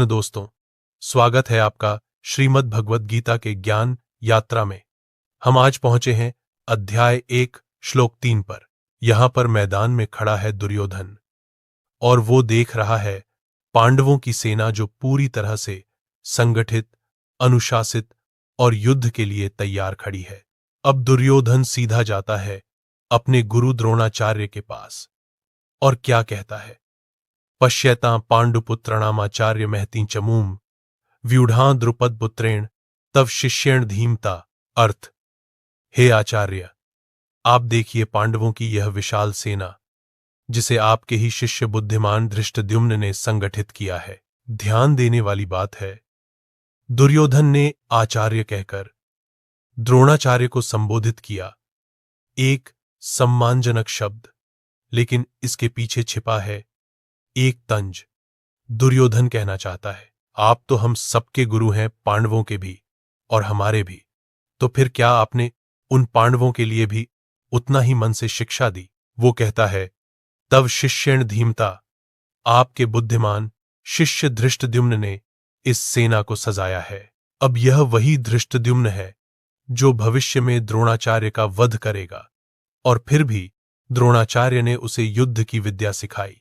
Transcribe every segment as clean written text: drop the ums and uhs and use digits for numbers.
दोस्तों, स्वागत है आपका श्रीमद् भगवद गीता के ज्ञान यात्रा में। हम आज पहुंचे हैं अध्याय 1 श्लोक 3 पर। यहां पर मैदान में खड़ा है दुर्योधन और वो देख रहा है पांडवों की सेना जो पूरी तरह से संगठित, अनुशासित और युद्ध के लिए तैयार खड़ी है। अब दुर्योधन सीधा जाता है अपने गुरु द्रोणाचार्य के पास और क्या कहता है? पश्यतां पांडुपुत्रणामाचार्य महती चमूम व्यूढ़ां द्रुपद पुत्रेण तव शिष्येण धीमता। अर्थ, हे आचार्य, आप देखिए पांडवों की यह विशाल सेना जिसे आपके ही शिष्य बुद्धिमान धृष्टद्युम्न ने संगठित किया है। ध्यान देने वाली बात है, दुर्योधन ने आचार्य कहकर द्रोणाचार्य को संबोधित किया, एक सम्मानजनक शब्द, लेकिन इसके पीछे छिपा है एक तंज। दुर्योधन कहना चाहता है, आप तो हम सबके गुरु हैं, पांडवों के भी और हमारे भी, तो फिर क्या आपने उन पांडवों के लिए भी उतना ही मन से शिक्षा दी? वो कहता है, तव शिष्येण धीमता, आपके बुद्धिमान शिष्य धृष्टद्युम्न ने इस सेना को सजाया है। अब यह वही धृष्टद्युम्न है जो भविष्य में द्रोणाचार्य का वध करेगा, और फिर भी द्रोणाचार्य ने उसे युद्ध की विद्या सिखाई।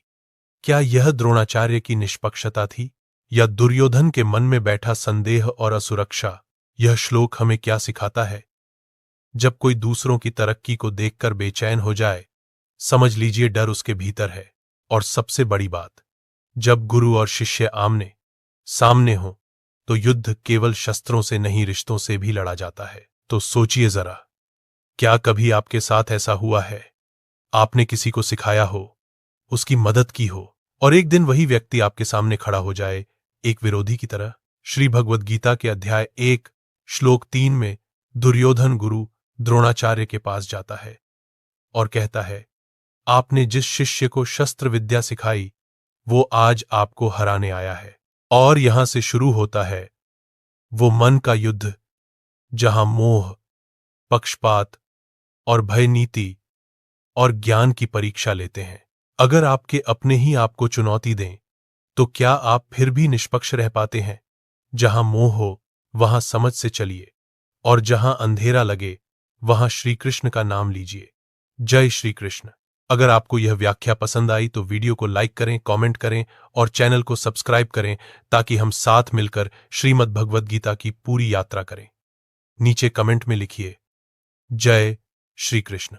क्या यह द्रोणाचार्य की निष्पक्षता थी या दुर्योधन के मन में बैठा संदेह और असुरक्षा? यह श्लोक हमें क्या सिखाता है? जब कोई दूसरों की तरक्की को देखकर बेचैन हो जाए, समझ लीजिए डर उसके भीतर है। और सबसे बड़ी बात, जब गुरु और शिष्य आमने सामने हो तो युद्ध केवल शस्त्रों से नहीं, रिश्तों से भी लड़ा जाता है। तो सोचिए जरा, क्या कभी आपके साथ ऐसा हुआ है? आपने किसी को सिखाया हो, उसकी मदद की हो, और एक दिन वही व्यक्ति आपके सामने खड़ा हो जाए एक विरोधी की तरह। श्री भगवद गीता के अध्याय 1 श्लोक 3 में दुर्योधन गुरु द्रोणाचार्य के पास जाता है और कहता है, आपने जिस शिष्य को शस्त्र विद्या सिखाई वो आज आपको हराने आया है। और यहां से शुरू होता है वो मन का युद्ध, जहां मोह, पक्षपात और भय नीति और ज्ञान की परीक्षा लेते हैं। अगर आपके अपने ही आपको चुनौती दें तो क्या आप फिर भी निष्पक्ष रह पाते हैं? जहां मोह हो वहां समझ से चलिए, और जहां अंधेरा लगे वहां श्री कृष्ण का नाम लीजिए। जय श्री कृष्ण। अगर आपको यह व्याख्या पसंद आई तो वीडियो को लाइक करें, कमेंट करें और चैनल को सब्सक्राइब करें ताकि हम साथ मिलकर श्रीमद् भगवद गीता की पूरी यात्रा करें। नीचे कमेंट में लिखिए, जय श्री कृष्ण।